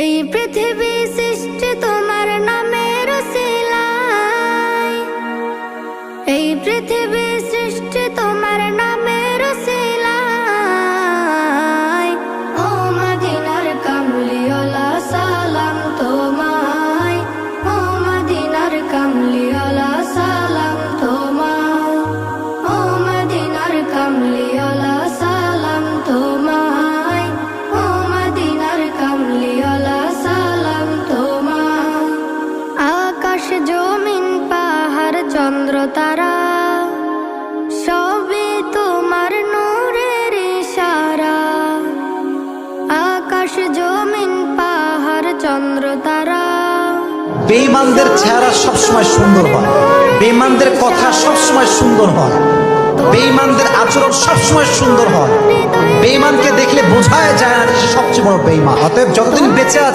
এই পৃথিবী সৃষ্টি তোমার নামের উসিলায়, এই পৃথিবী সৃষ্টি তোমার নামের উসিলায়। ও মদিনার কামলিওয়ালা সালাম তোমায়, ও মদিনার কামলিওয়ালা সালাম তোমায়, ও মদিনার কামলিওয়ালা সালাম তোমায়, ও মদিনার কামলিওয়ালা সালাম তোমায়। আকাশ জমিন পাহাড় চন্দ্র তারা সবই তোমার নূরের ইশারা। আকাশ জমিন পাহাড় চন্দ্র তারা। বেঈমানদের চেহারা সবসময় সুন্দর হয়, বেঈমানদের কথা সবসময় সুন্দর হয়, বেঈমানদের আচরণ সবসময় সুন্দর হয়। বেঈমানকে দেখলে বোঝায় যায় না যে সে সবচেয়ে বড় বেঈমান। অতএব যতদিন বেঁচে আছে